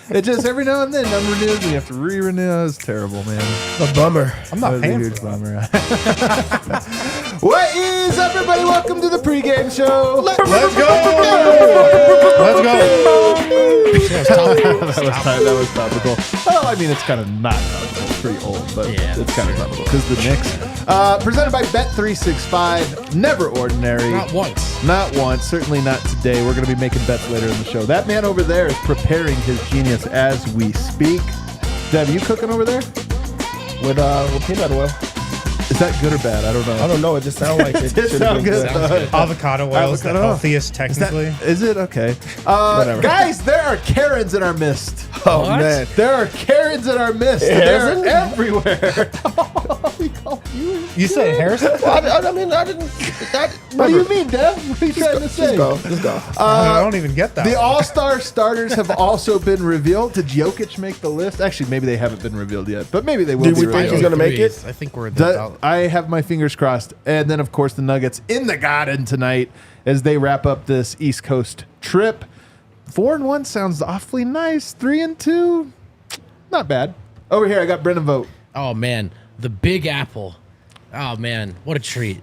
It just every now and then renews and you have to re-renew. It's terrible, man. A bummer. I'm not paying a huge for bummer. What is up, everybody? Welcome to the pregame show. Let's go. Let's go. That was topical. Well, I mean, it's kind of not topical. It's pretty old, but it's kind of topical because the Knicks. Presented by Bet365. Never ordinary. Not once. Not once. Certainly not today. We're going to be making bets later in the show. That man over there is preparing his genius as we speak. Dev, you cooking over there? With peanut oil. Is that good or bad? I don't know. I don't know. It just sounds like it. It sounds good. Avocado oil is the healthiest, technically. Is it? Okay. Guys, there are Karens in our midst. Oh, man. There are Karens in our midst. They're everywhere. You said Harrison? Well, I mean, I didn't. What do you mean, Dev? What are you trying to say? Just go. I don't even get that. The All-Star starters have also been revealed. Did Jokic make the list? Actually, maybe they haven't been revealed yet, but maybe they will. Do we think he's going to make it? I think we're I have my fingers crossed. And then, of course, the Nuggets in the Garden tonight as they wrap up this East Coast trip. 4-1 sounds awfully nice. 3-2, not bad. Over here, I got Brendan Vogt. Oh, man. The Big Apple. Oh, man. What a treat.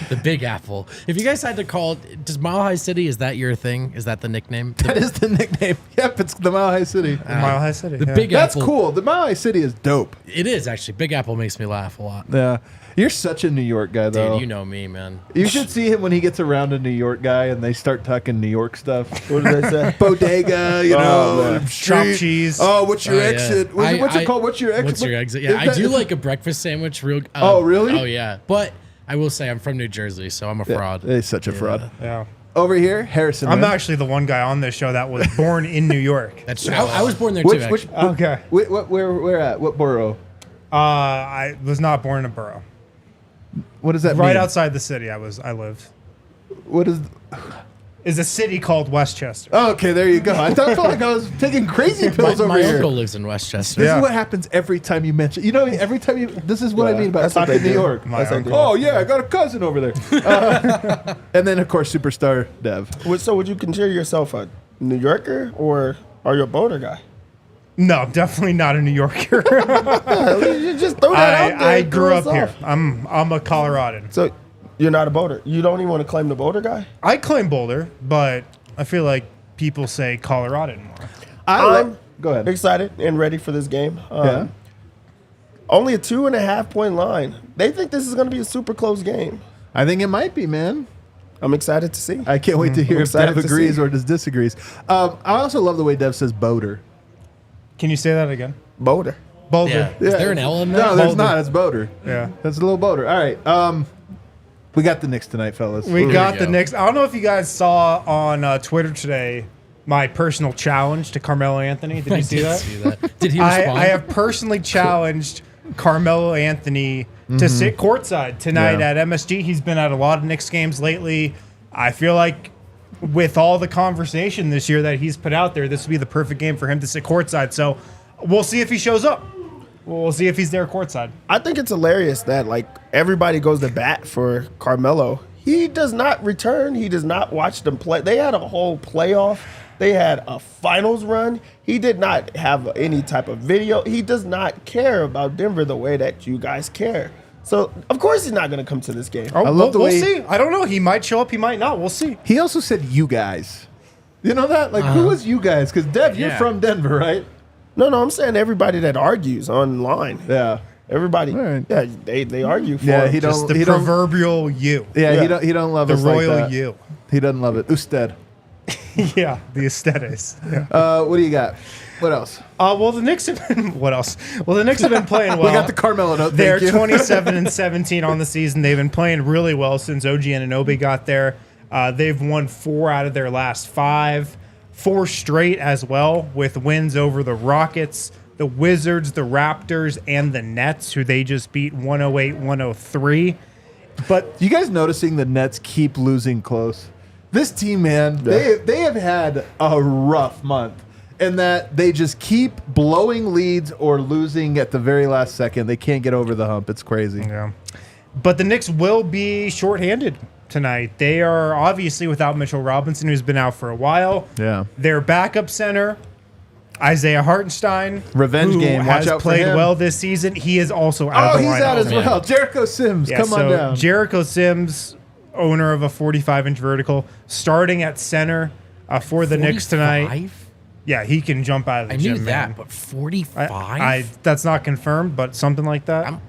The Big Apple. If you guys had to call it, does Mile High City, is that your thing? Is that the nickname? That is the nickname. Yep, it's the Mile High City. Mile High City. The Big That's Apple. cool. The Mile High City is dope. It is, actually. Big Apple makes me laugh a lot. Yeah. You're such a New York guy, though. Dude, you know me, man. You should see him when he gets around a New York guy and they start talking New York stuff. What did they say? Bodega, Chopped cheese. Oh, what's your Oh, yeah. exit? What's it called? What's your exit? What's your exit? Yeah, I do like a breakfast sandwich. Oh, really? Oh, yeah. But I will say I'm from New Jersey, so I'm a fraud. He's such a fraud. Yeah. Over here, Harrison. I'm man. actually the one guy on this show that was born in New York. That's true. I was born there, too, actually. Okay. Where at? What borough? I was not born in a borough. What does that mean? Right outside the city I lived. What is... Is a city called Westchester. Oh, okay, there you go. I felt like I was taking crazy pills over my here. uncle lives in Westchester. This is what happens every time you mention. You know, every time you. This is what I mean about talking New York. Oh yeah, I got a cousin over there. And then of course, superstar Dev. So would you consider yourself a New Yorker or are you a boater guy? No, I'm definitely not a New Yorker. You just throw that out there. I grew up here. I'm a Coloradan. So you're not a boater. You don't even want to claim the boater guy? I claim Boulder, but I feel like people say Coloradan more. I'm Go ahead. excited and ready for this game. Yeah. Only a 2.5 point line. They think this is going to be a super close game. I think it might be, man. I'm excited to see. I can't wait to hear if excited Dev to agrees see. or disagrees. I also love the way Dev says boater. Can you say that again? Boater. Boulder. Yeah. Is there an L in there? No, there's Boulder. not. It's boater. Yeah. That's a little boater. All right. We got the Knicks tonight, fellas. We got we the go. Knicks. I don't know if you guys saw on Twitter today my personal challenge to Carmelo Anthony. Did you see that? Did he respond? I have personally challenged Carmelo Anthony to sit courtside tonight Yeah. at MSG. He's been at a lot of Knicks games lately. I feel like with all the conversation this year that he's put out there, this would be the perfect game for him to sit courtside. So we'll see if he shows up. We'll see if he's there courtside. I think it's hilarious that like everybody goes to bat for Carmelo. He does not return. He does not watch them play. They had a whole playoff. They had a finals run. He did not have any type of video. He does not care about Denver the way that you guys care. So, of course, he's not going to come to this game. Oh, I love the we'll way- see. I don't know. He might show up. He might not. We'll see. He also said you guys. You know that? Like, who was you guys? Because Dev, you're Yeah. from Denver, right? No, I'm saying everybody that argues online. Yeah. Everybody. All right. Yeah, they argue for Yeah, him. he don't. Just the he don't. proverbial you. Yeah, Yeah. he don't love The us like royal that. you. He doesn't love it. Usted. Yeah, the aesthetics. Yeah. What do you got? What else? Well, the Knicks have been. What else? Well, the Knicks have been playing well. We got the Carmelo note. They're Thank you. 27-17 on the season. They've been playing really well since OG Anunoby got there. They've won 4 out of their last 5, 4 straight as well, with wins over the Rockets, the Wizards, the Raptors, and the Nets, who they just beat 108-103. But You guys noticing the Nets keep losing close? This team, man, they have had a rough month. And that they just keep blowing leads or losing at the very last second. They can't get over the hump. It's crazy. yeah. But the Knicks will be shorthanded tonight. They are obviously without Mitchell Robinson, who's been out for a while. Yeah. Their backup center, Isaiah Hartenstein, Revenge who game. Watch has out for played him. well this season. He is also out of the lineup. He's out as man. well. Jericho Sims, Yeah, come on down. Jericho Sims, owner of a 45-inch vertical, starting at center for the Knicks tonight. 45? Yeah, he can jump out of the I gym, knew that, man. but 45? I that's not confirmed, but something like that.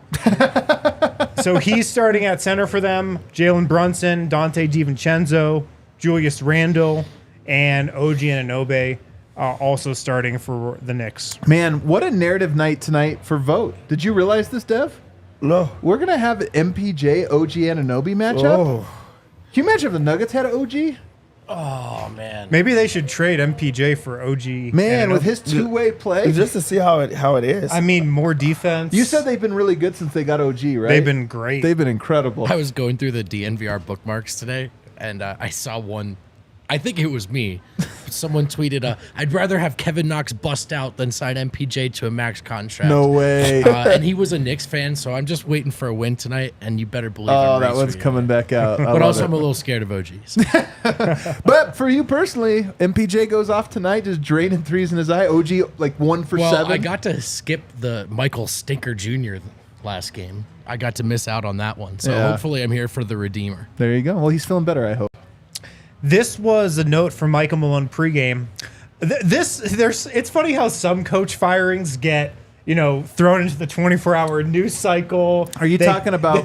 So he's starting at center for them. Jalen Brunson, Dante DiVincenzo, Julius Randle, and OG Anunoby also starting for the Knicks. Man, what a narrative night tonight for Vogt. Did you realize this, Dev? No. We're going to have an MPJ OG Anunoby matchup. Oh. Can you imagine if the Nuggets had an OG? Oh, man. Maybe they should trade MPJ for OG. Man, Anunoby. with his two-way play. Just to see how it is. I mean, more defense. You said they've been really good since they got OG, right? they've been great. They've been incredible. I was going through the DNVR bookmarks today, and I saw one. I think it was me. Someone tweeted, I'd rather have Kevin Knox bust out than sign MPJ to a max contract. No way. And he was a Knicks fan, so I'm just waiting for a win tonight, and you better believe Oh, I'm that rooting one's for you. coming back out. But also, I'm a little scared of OGs. But for you personally, MPJ goes off tonight, just draining threes in his eye. OG like 1 for Well, 7. I got to skip the Michael Stinker Jr. last game. I got to miss out on that one. So Yeah. hopefully I'm here for the Redeemer. There you go. Well, he's feeling better, I hope. This was a note from Michael Malone pregame. It's funny how some coach firings get, thrown into the 24-hour news cycle. Are you talking about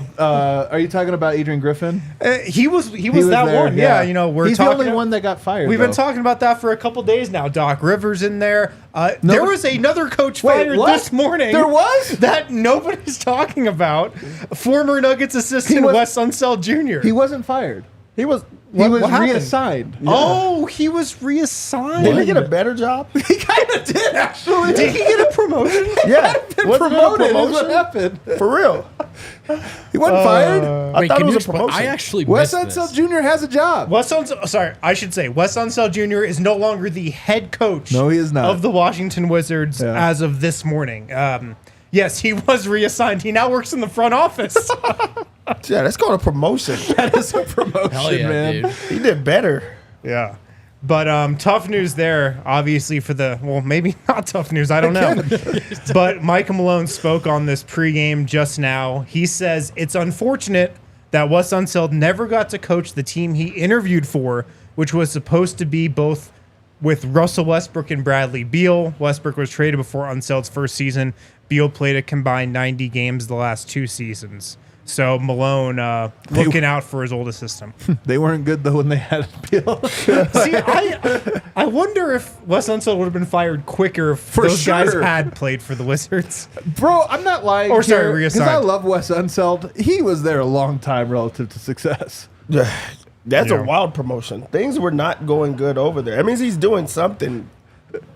Adrian Griffin? He was that there, one. Yeah, we're he's talking. the only one that got fired. We've been talking about that for a couple days now. Doc Rivers in there. There was another coach fired what? this morning. There was? that nobody's talking about. Former Nuggets assistant Wes Unseld Jr. He wasn't fired. he was He was what happened? reassigned. Oh, he was reassigned. Did he get a better job? He kind of did, actually. Did he get a promotion? Yeah. Been Wasn't it a promoted is what promotion? happened. For real. He wasn't fired. I thought it was a explain- promotion. I actually Wes missed Unseld this. Jr. has a job. Wes Unseld Jr. is no longer the head coach. No, he is not. Of the Washington Wizards Yeah. as of this morning. Yes, he was reassigned. He now works in the front office. Yeah, that's called a promotion. That is a promotion, Hell yeah, man. dude. He did better. Yeah. But tough news there, obviously, maybe not tough news. I don't know. But Michael Malone spoke on this pregame just now. He says it's unfortunate that Wes Unseld never got to coach the team he interviewed for, which was supposed to be both with Russell Westbrook and Bradley Beal. Westbrook was traded before Unseld's first season. Beal played a combined 90 games the last 2 seasons. So Malone looking out for his old assistant. They weren't good though when they had Beal. See, I wonder if Wes Unseld would have been fired quicker if those guys sure. had played for the Wizards. Bro, I'm not lying. Or sorry, because reassigned. I love Wes Unseld. He was there a long time relative to success. That's Yeah. a wild promotion. Things were not going good over there. That means he's doing something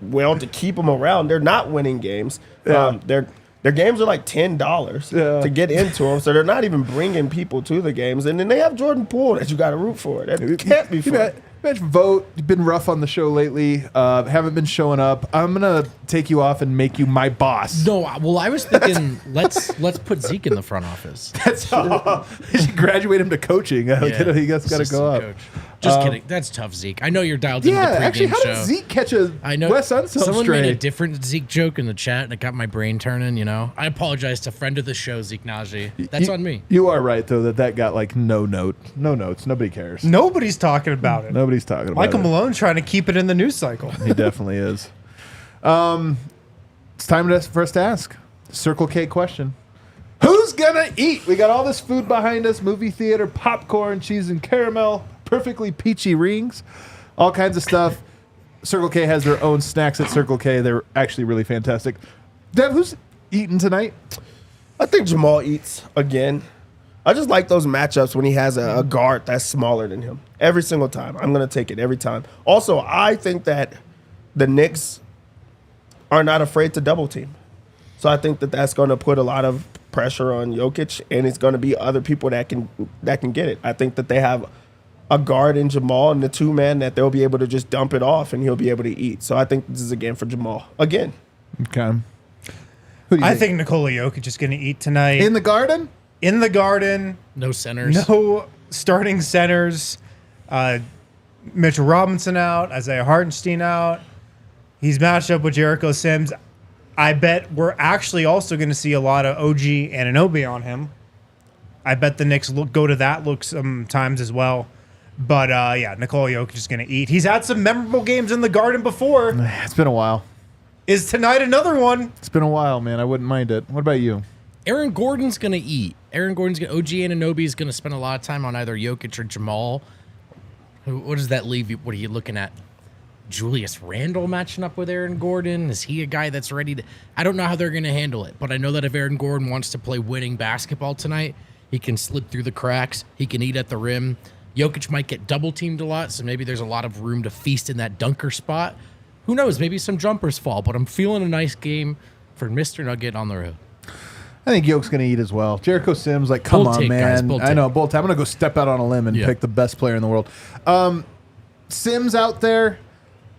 well to keep them around. They're not winning games. Yeah. Their games are like $10 to get into them, so they're not even bringing people to the games. And then they have Jordan Poole that you got to root for. That can't be fun. Imagine Vogt. You've been rough on the show lately. Haven't been showing up. I'm gonna take you off and make you my boss. No, well, I was thinking let's put Zeke in the front office. That's you should graduate him to coaching. He got to go up. Coach. Just kidding. That's tough, Zeke. I know you're dialed into the Yeah, pregame actually, how show. did Zeke catch a I know Wes Unseld someone stray? made a different Zeke joke in the chat, and it got my brain turning. I apologize to friend of the show, Zeke Najee. That's on me. You are right though that got like no notes. Nobody cares. Nobody's talking about it. Nobody's talking about Michael it. Malone trying to keep it in the news cycle. He definitely is. It's time for us to ask Circle K question. Who's gonna eat? We got all this food behind us: movie theater, popcorn, cheese and caramel, perfectly peachy rings, all kinds of stuff. Circle K has their own snacks at Circle K. They're actually really fantastic. Dev, who's eating tonight? I think Jamal eats again. I just like those matchups when he has a guard that's smaller than him. Every single time. I'm going to take it every time. Also, I think that the Knicks are not afraid to double team. So I think that that's going to put a lot of pressure on Jokic, and it's going to be other people that can get it. I think that they have a guard in Jamal and the two man that they'll be able to just dump it off and he'll be able to eat. So I think this is a game for Jamal again. Okay. Who do you I think Nikola Jokic is going to eat tonight. in the Garden? In the Garden. No centers. No starting centers. Mitchell Robinson out. Isaiah Hartenstein out. He's matched up with Jericho Sims. I bet we're actually also going to see a lot of OG Anunoby on him. I bet the Knicks go to that look sometimes as well. But, yeah, Nikola Jokic is going to eat. He's had some memorable games in the Garden before. It's been a while. Is tonight another one? It's been a while, man. I wouldn't mind it. What about you? Aaron Gordon's going to eat. OG Anunoby is going to spend a lot of time on either Jokic or Jamal. What does that leave you? What are you looking at? Julius Randle matching up with Aaron Gordon? Is he a guy that's ready to... I don't know how they're going to handle it, but I know that if Aaron Gordon wants to play winning basketball tonight, he can slip through the cracks. He can eat at the rim. Jokic might get double-teamed a lot, so maybe there's a lot of room to feast in that dunker spot. Who knows? Maybe some jumpers fall, but I'm feeling a nice game for Mr. Nugget on the road. I think Yoke's going to eat as well. Jericho Sims, like, come Bold on, take, guys, man. bold I take. know, bold take. I'm going to go step out on a limb and pick the best player in the world. Sims out there,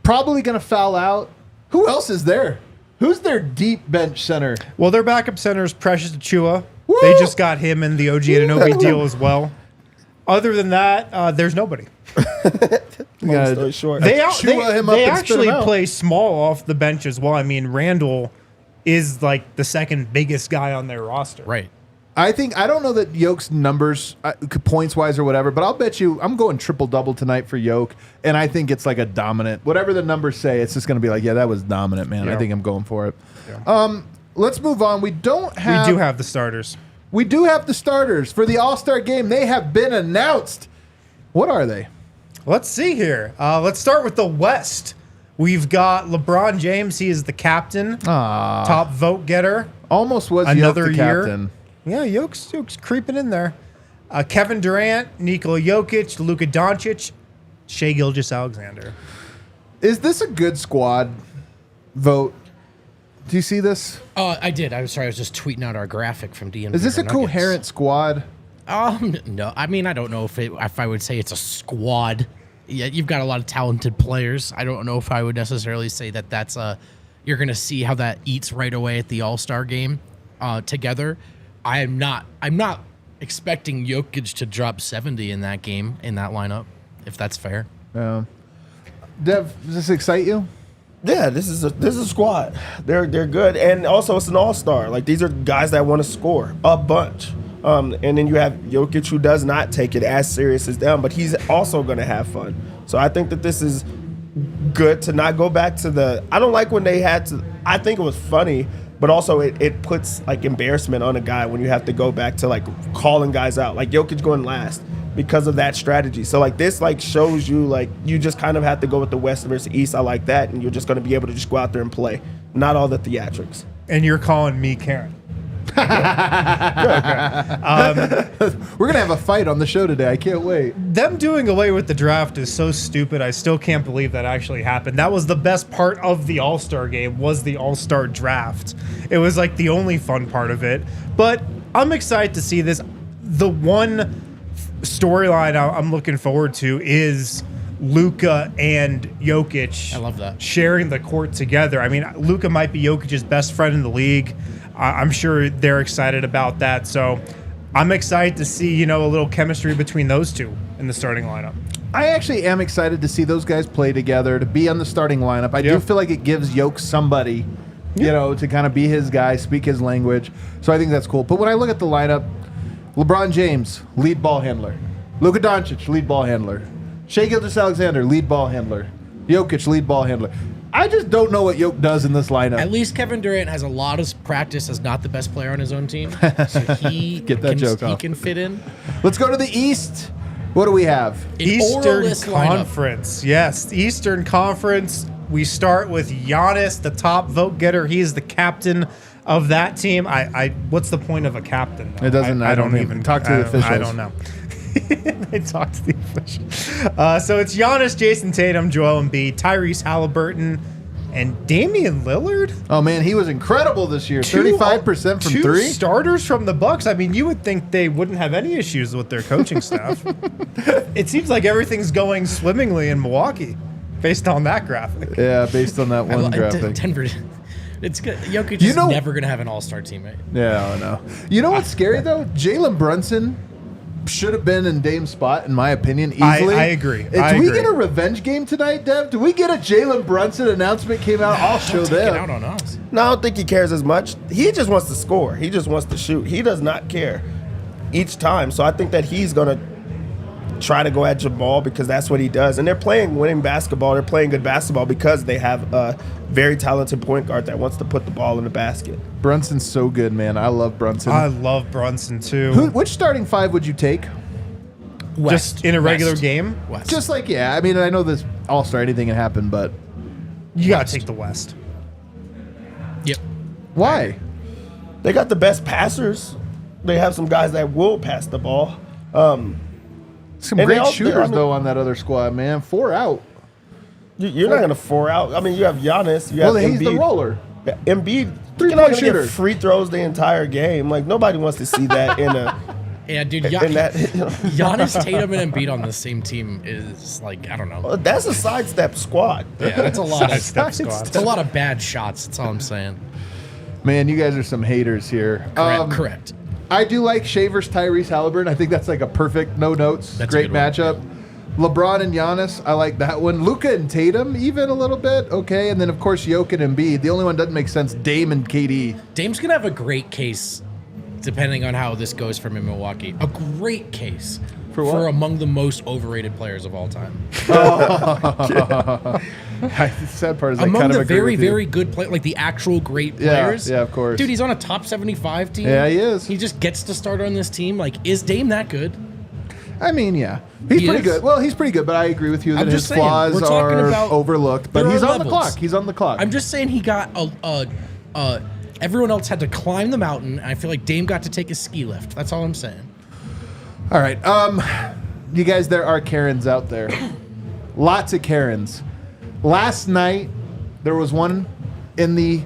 probably going to foul out. Who else is there? Who's their deep bench center? Well, their backup center is Precious Achua. Woo! They just got him in the OG Anunoby deal as well. Other than that, there's nobody. Long story short. They Achua him up and spit actually him out. play small off the bench as well. I mean, Randall is like the second biggest guy on their roster. Right. I don't know that Yoke's numbers, points-wise or whatever, but I'll bet you I'm going triple-double tonight for Yoke, and I think it's like a dominant. Whatever the numbers say, it's just going to be like, yeah, that was dominant, man. Yeah. I think I'm going for it. Yeah. Let's move on. We do have the starters. We do have the starters for the All-Star game. They have been announced. What are they? Let's see here. Let's start with the West. We've got LeBron James. He is the captain, top vote getter. Almost was Another Yoke the year. captain. Yeah, Jokic creeping in there. Kevin Durant, Nikola Jokic, Luka Doncic, Shai Gilgeous-Alexander. Is this a good squad vote? Do you see this? I did. I'm sorry. I was just tweeting out our graphic from DNVR Is this a Nuggets. coherent squad? No. I mean, I don't know if I would say it's a squad. Yeah, you've got a lot of talented players. I don't know if I would necessarily say that that's you're going to see how that eats right away at the All-Star game together. I'm not expecting Jokic to drop 70 in that game, in that lineup, if that's fair. Dev, does this excite you? Yeah, this is a squad. They're good, and also it's an all-star. Like, these are guys that want to score a bunch. And then you have Jokic, who does not take it as serious as them, but he's also going to have fun. So I think that this is good to not go back to the. I don't like when they had to. I think it was funny, but also it puts like embarrassment on a guy when you have to go back to like calling guys out, like Jokic going last because of that strategy. So like this like shows you like you just kind of have to go with the West versus East. I like that, and you're just going to be able to just go out there and play, not all the theatrics. And you're calling me Karen. We're gonna have a fight on the show today. I can't wait. Them doing away with the draft is so stupid. I still can't believe that actually happened. That was the best part of the All-Star game, was the All-Star draft. It was like the only fun part of it. But I'm excited to see this. The one storyline I'm looking forward to is Luka and Jokic. I love that. Sharing the court together. I mean, Luka might be Jokic's best friend in the league. I'm sure they're excited about that. So I'm excited to see, a little chemistry between those two in the starting lineup. I actually am excited to see those guys play together, to be on the starting lineup. I do feel like it gives Yoke somebody, to kind of be his guy, speak his language. So I think that's cool. But when I look at the lineup, LeBron James, lead ball handler. Luka Doncic, lead ball handler. Shai Gilgeous-Alexander, lead ball handler. Jokic, lead ball handler. I just don't know what Yoke does in this lineup. At least Kevin Durant has a lot of practice as not the best player on his own team. So he Get that joke he off. can fit in. Let's go to the East. What do we have? An Eastern orderless lineup. Conference. Yes, Eastern Conference. We start with Giannis, the top vote getter. He is the captain of that team. What's the point of a captain? It doesn't. I don't even talk to the officials. I don't know. They talk to the officials. So it's Giannis, Jason Tatum, Joel Embiid, Tyrese Halliburton, And Damian Lillard? Oh, man, he was incredible this year. 35% from two three. Starters from the Bucks. I mean, you would think they wouldn't have any issues with their coaching staff. It seems like everything's going swimmingly in Milwaukee based on that graphic. Yeah, based on that one graphic. Denver, it's good. Jokic is never going to have an all-star teammate. Yeah, I know. You know what's scary, though? Jalen Brunson should have been in Dame's spot, in my opinion, easily. I agree. Do we get a revenge game tonight, Dev? Do we get a Jalen Brunson announcement came out? I'll show them. Out on us. No, I don't think he cares as much. He just wants to score. He just wants to shoot. He does not care each time. So I think that he's going to try to go at Jamal because that's what he does. And they're playing winning basketball. They're playing good basketball because they have a very talented point guard that wants to put the ball in the basket. Brunson's so good, man. I love Brunson. I love Brunson, too. Which starting five would you take? West. Just in a regular West. game? West. Just like, yeah. I mean, I know this all-star, anything can happen, but You got to take the West. Yep. why? They got the best passers. They have some guys that will pass the ball. Some And great they all- shooters, I mean- though, on that other squad, man. 4 out. You're not going to 4 out. I mean, you have Giannis. You have Well, he's Embiid. the roller. Embiid, Three-point you're not going to shooter. get free throws the entire game. Like, nobody wants to see that in a... Yeah, dude. in that, Giannis, Tatum, and Embiid on the same team is like, I don't know. That's a sidestep squad. Yeah, that's a lot of Sidestep squad. It's a lot of bad shots. That's all I'm saying. Man, you guys are some haters here. Correct. I do like Shavers, Tyrese Halliburton. I think that's like a perfect no notes. That's a Great good one. matchup. LeBron and Giannis, I like that one. Luka and Tatum, even a little bit. Okay. And then, of course, Jokic and Embiid. The only one that doesn't make sense, Dame and KD. Dame's gonna have a great case, depending on how this goes for him in Milwaukee. A great case For what? among the most overrated players of all time. The sad part is I Among kind of the agree very, with you. very good players, like the actual great Yeah, players. yeah, of course. Dude, he's on a top 75 team. Yeah, he is. He just gets to start on this team. Like, is Dame that good? I mean, yeah. He's He pretty is? good. Well, he's pretty good, but I agree with you that I'm his just saying, flaws we're talking are about- overlooked. But there he's are on the levels. clock. He's on the clock. I'm just saying he got everyone else had to climb the mountain, and I feel like Dame got to take a ski lift. That's all I'm saying. All right. You guys, there are Karens out there. Lots of Karens. Last night, there was one in the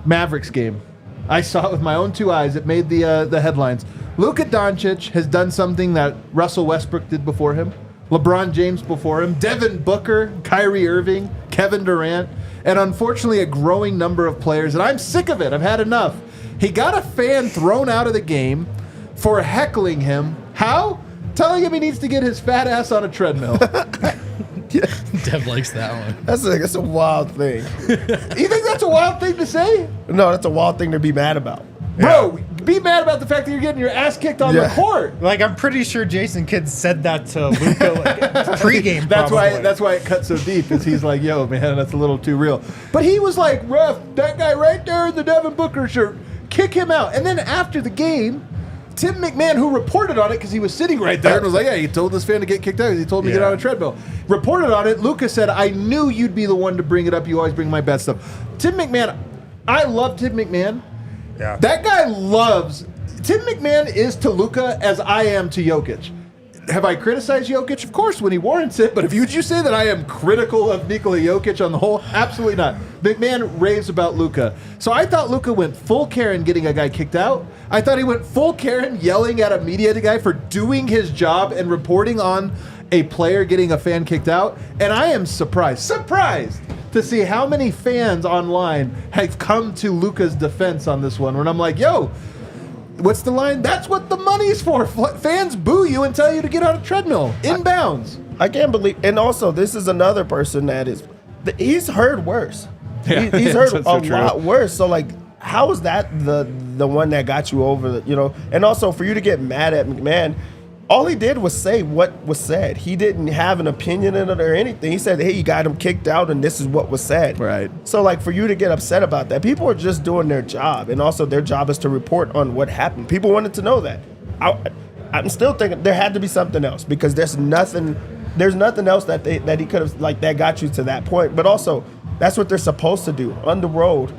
Mavericks game. I saw it with my own 2 eyes. It made the headlines. Luka Doncic has done something that Russell Westbrook did before him, LeBron James before him, Devin Booker, Kyrie Irving, Kevin Durant, and unfortunately a growing number of players. And I'm sick of it. I've had enough. He got a fan thrown out of the game for heckling him. How? Telling him he needs to get his fat ass on a treadmill. Dev likes that one. That's a wild thing. You think that's a wild thing to say? No, that's a wild thing to be mad about. Bro, be mad about the fact that you're getting your ass kicked on the Yeah. court. Like, I'm pretty sure Jason Kidd said that to Luka pregame. That's probably. why it cut so deep, is he's like, yo, man, that's a little too real. But he was like, ref, that guy right there in the Devin Booker shirt, kick him out. And then after the game, Tim McMahon, who reported on it because he was sitting right there and was like, yeah, he told this fan to get kicked out because he told him to get Yeah. on a treadmill. Reported on it. Luka said, I knew you'd be the one to bring it up. You always bring my best stuff. Tim McMahon, I love Tim McMahon. Yeah. That guy loves. Tim McMahon is to Luka as I am to Jokic. Have I criticized Jokic? Of course, when he warrants it. But if you say that I am critical of Nikola Jokic on the whole, absolutely not. McMahon raves about Luka. So I thought Luka went full Karen getting a guy kicked out. I thought he went full Karen yelling at a media guy for doing his job and reporting on a player getting a fan kicked out. And I am surprised to see how many fans online have come to Luka's defense on this one. When I'm like, yo, what's the line? That's what the money's for. Fans boo you and tell you to get on a treadmill. Inbounds. I can't believe. And also, this is another person that is. He's heard worse. Yeah, He's heard that's a so true. lot worse. So like, how is that the one that got you over? And also for you to get mad at McMahon, all he did was say what was said. He didn't have an opinion in it or anything. He said, hey, you got him kicked out and this is what was said. Right. So like for you to get upset about that, people are just doing their job. And also their job is to report on what happened. People wanted to know that. I'm still thinking there had to be something else because there's nothing else that he could have, like, that got you to that point. But also, that's what they're supposed to do on the road.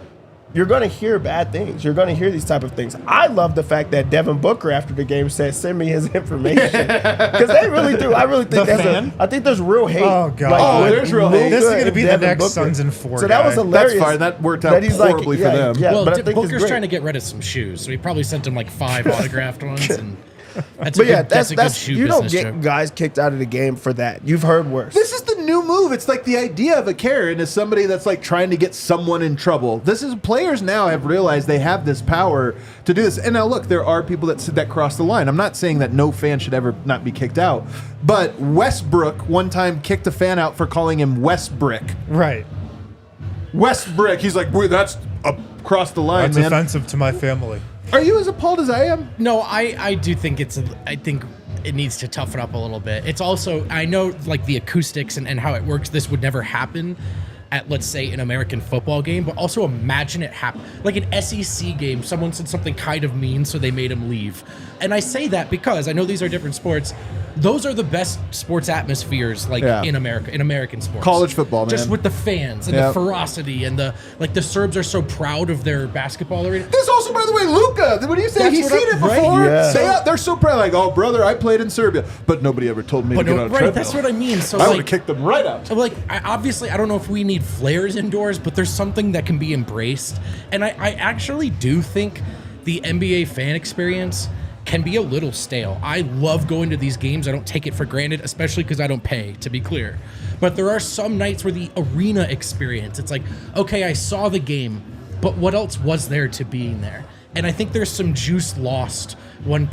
you're going to hear bad things. You're going to hear these type of things. I love the fact that Devin Booker after the game said, "Send me his information," because they really do. I really think I think there's real hate. Oh God, there's real hate. This is going to be the Devin next Booker. Suns and 4. So that was hilarious. That's fine. That worked out that he's horribly for them. Yeah, well, but I think it's Booker's great. trying to get rid of some shoes, so he probably sent him like 5 autographed ones. And that's a But good, yeah, that's a good that's shoe you don't business get joke. guys kicked out of the game for that. You've heard worse. This is the new move. It's like the idea of a Karen is somebody that's like trying to get someone in trouble. This is players now have realized they have this power to do this. And now look, there are people that cross the line. I'm not saying that no fan should ever not be kicked out, but Westbrook one time kicked a fan out for calling him Westbrick. Right. Westbrick. He's like, boy, that's across the line, That's man. offensive to my family. Are you as appalled as I am? No, I do think I think it needs to toughen up a little bit. It's also, I know like the acoustics and how it works, this would never happen at, let's say, an American football game, but also imagine it happen. Like an SEC game, someone said something kind of mean, so they made him leave. And I say that because I know these are different sports. Those are the best sports atmospheres, like in America, in American sports. College football, man. Just with the fans and the ferocity and the Serbs are so proud of their basketball arena. This also, by the way, Luka. What do you say? That's He's what seen I- it right, before. yeah. They're so proud. Like, oh, brother, I played in Serbia, but nobody ever told me to But get no, on a right, treadmill. that's what I mean. So I would like, have kicked them right out. like, obviously, I don't know if we need flares indoors, but there's something that can be embraced. And I actually do think the NBA fan experience can be a little stale. I love going to these games. I don't take it for granted, especially because I don't pay, to be clear. But there are some nights where the arena experience, it's like, okay, I saw the game, but what else was there to being there? And I think there's some juice lost when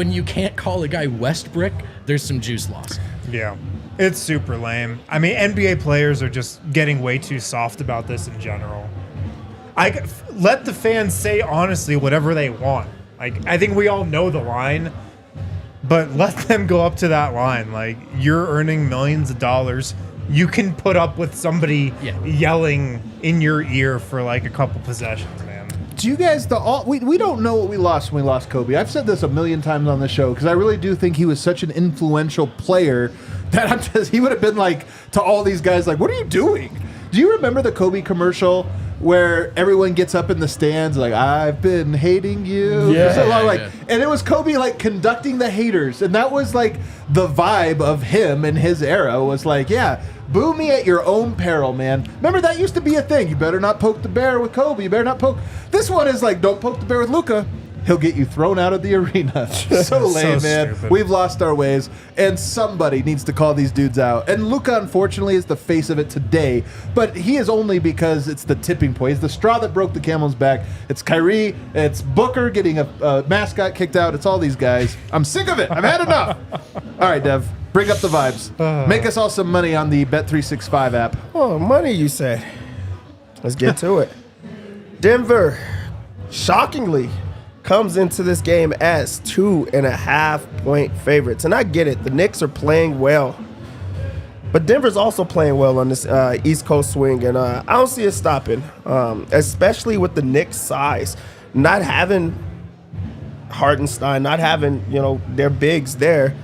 you can't call a guy Westbrick, there's some juice lost. Yeah. It's super lame. I mean, NBA players are just getting way too soft about this in general. Let the fans say honestly whatever they want. Like, I think we all know the line, but let them go up to that line. Like, you're earning millions of dollars. You can put up with somebody yelling in your ear for like a couple possessions, man. Do you guys, we don't know what we lost when we lost Kobe. I've said this a million times on the show because I really do think he was such an influential player that he would have been like to all these guys like, what are you doing? Do you remember the Kobe commercial where everyone gets up in the stands like, I've been hating you? Yeah. So long, like, and it was Kobe like conducting the haters. And that was like the vibe of him in his era was like, yeah, boo me at your own peril, man. Remember that used to be a thing. You better not poke the bear with Kobe. You better not poke. This one is like, don't poke the bear with Luka. He'll get you thrown out of the arena. So lame, man. Stupid. We've lost our ways, and somebody needs to call these dudes out. And Luka, unfortunately, is the face of it today, but he is only because it's the tipping point. It's the straw that broke the camel's back. It's Kyrie. It's Booker getting a mascot kicked out. It's all these guys. I'm sick of it. I've had enough. All right, Dev, bring up the vibes. Make us all some money on the Bet365 app. Oh, money, you said. Let's get to it. Denver, shockingly, comes into this game as 2.5-point favorites. And I get it. The Knicks are playing well. But Denver's also playing well on this East Coast swing. And I don't see it stopping, especially with the Knicks' size. Not having Hartenstein, not having, their bigs there.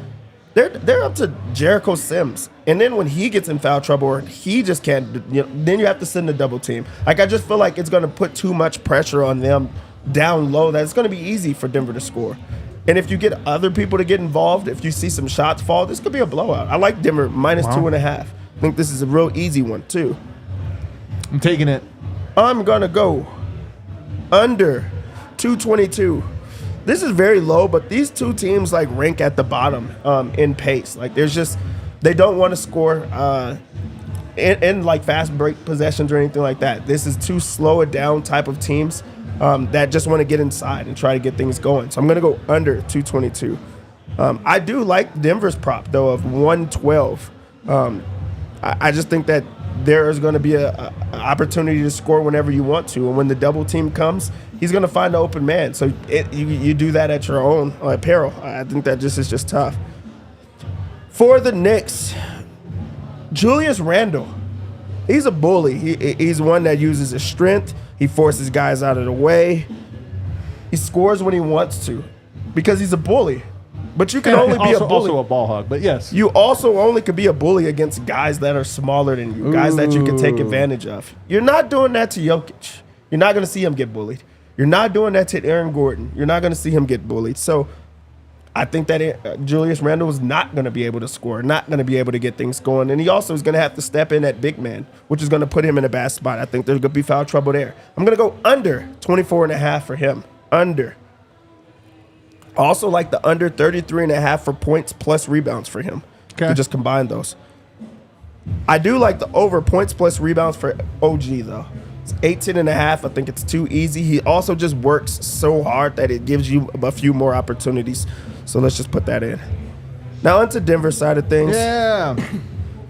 They're up to Jericho Sims. And then when he gets in foul trouble or he just can't, then you have to send a double team. Like, I just feel like it's going to put too much pressure on them down low that it's going to be easy for Denver to score. And if you get other people to get involved, if you see some shots fall, this could be a blowout. I like Denver minus 2.5. I think this is a real easy one, too. I'm taking it. I'm going to go under 222. This is very low, but these two teams like rank at the bottom in pace. Like, they don't want to score in like fast break possessions or anything like that. This is too slow it down type of teams that just want to get inside and try to get things going. So I'm going to go under 222. I do like Denver's prop, though, of 112. I just think that there is going to be an opportunity to score whenever you want to. And when the double team comes, he's going to find an open man. So you do that at your own peril. I think that is just tough. For the Knicks, Julius Randle, he's a bully. He's one that uses his strength. He forces guys out of the way. He scores when he wants to because he's a bully. But you can only be a bully. Also a ball hog, but yes. You also only could be a bully against guys that are smaller than you, guys that you can take advantage of. You're not doing that to Jokic. You're not going to see him get bullied. You're not doing that to Aaron Gordon. You're not going to see him get bullied. So I think that Julius Randle is not going to be able to score, not going to be able to get things going. And he also is going to have to step in at big man, which is going to put him in a bad spot. I think there's going to be foul trouble there. I'm going to go under 24.5 for him. Under. I also like the under 33.5 for points plus rebounds for him. Okay. To just combine those. I do like the over points plus rebounds for OG, though. It's 18.5. I think it's too easy. He also just works so hard that it gives you a few more opportunities. So let's just put that in. Now onto Denver side of things. Yeah.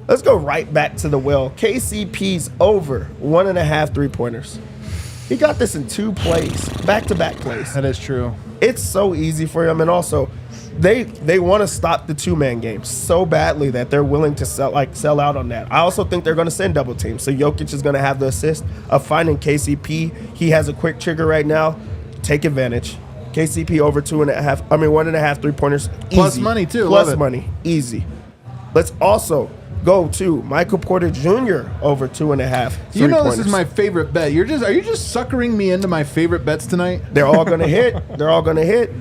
Let's go right back to the well. KCP's over 1.5 3-pointers. He got this in 2 plays, back-to-back plays. That is true. It's so easy for him, and also they want to stop the 2-man game so badly that they're willing to sell out on that. I also think they're going to send double teams, so Jokic is going to have the assist of finding KCP. He has a quick trigger right now. Take advantage. KCP over 1.5 3-pointers. Plus Easy. money, too. Plus Love it. money. Easy. Let's also go to Michael Porter Jr. over 2.5 3-pointers. You know this is my favorite bet. Are you just suckering me into my favorite bets tonight? They're all going to hit. They're all going to hit.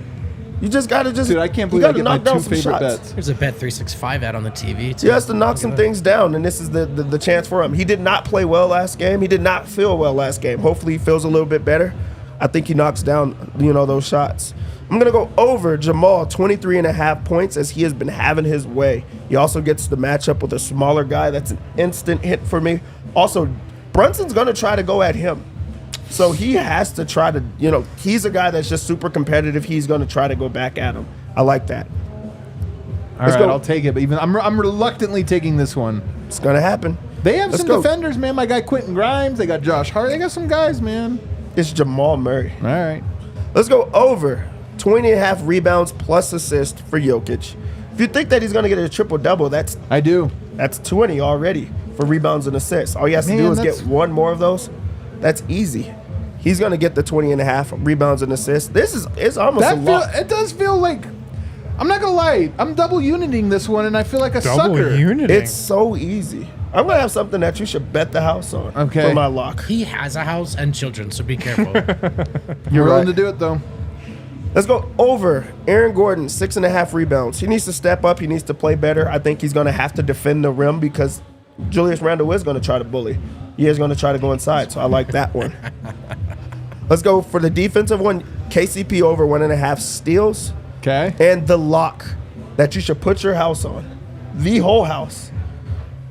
You just got to Dude, I can't believe I get my 2 favorite bets. There's a Bet 365 ad on the TV, too. He has to knock some things down, and this is the chance for him. He did not play well last game. He did not feel well last game. Hopefully he feels a little bit better. I think he knocks down, those shots. I'm going to go over Jamal 23.5 points as he has been having his way. He also gets the matchup with a smaller guy. That's an instant hit for me. Also, Brunson's going to try to go at him. So he has to try to, he's a guy that's just super competitive. He's going to try to go back at him. I like that. All right, I'll take it. But even I'm reluctantly taking this one. It's going to happen. They have some go. defenders, man. My guy Quentin Grimes. They got Josh Hart. They got some guys, man. It's Jamal Murray. All right. Let's go over 20.5 rebounds plus assist for Jokic. If you think that he's going to get a triple-double, that's I do. 20 already for rebounds and assists. All he has to do is get one more of those. That's easy. He's going to get the 20.5 rebounds and assists. It's almost a lot. It does feel like, I'm not going to lie, I'm double uniting this one, and I feel like a sucker. It's so easy. I'm going to have something that you should bet the house on for my lock. He has a house and children, so be careful. You're willing to do it, though. Let's go over Aaron Gordon, 6.5 rebounds. He needs to step up. He needs to play better. I think he's going to have to defend the rim because Julius Randle is going to try to bully. He is going to try to go inside, so I like that one. Let's go for the defensive one. KCP over 1.5 steals. Okay. And the lock that you should put your house on. The whole house.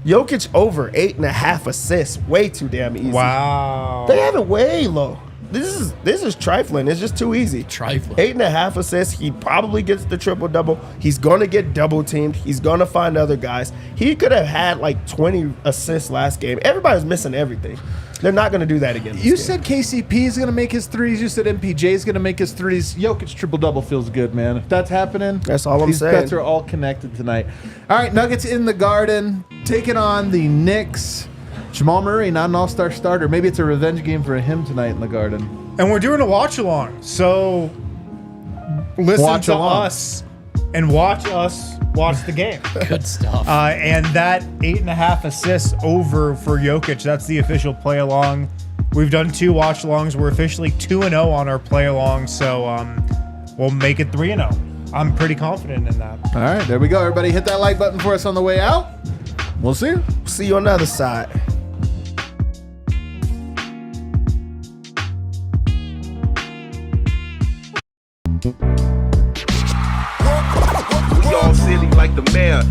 Jokic over 8.5 assists. Way too damn easy. Wow. They have it way low. This is trifling. It's just too easy. Trifling. 8.5 assists. He probably gets the triple-double. He's going to get double-teamed. He's going to find other guys. He could have had like 20 assists last game. Everybody's missing everything. They're not going to do that again. You said KCP is going to make his threes. You said MPJ is going to make his threes. Jokic triple-double feels good, man. If that's happening, that's all I'm saying. These bets are all connected tonight. All right, Nuggets in the Garden, taking on the Knicks. Jamal Murray, not an all-star starter. Maybe it's a revenge game for him tonight in the Garden. And we're doing a watch-along, so listen to us and watch us watch the game. Good stuff. And that 8.5 assists over for Jokic, that's the official play-along. We've done 2 watch-alongs. We're officially 2-0 on our play-along, so we'll make it 3-0. I'm pretty confident in that. All right, there we go. Everybody hit that like button for us on the way out. We'll see you. See you on the other side. We all silly like the mayor.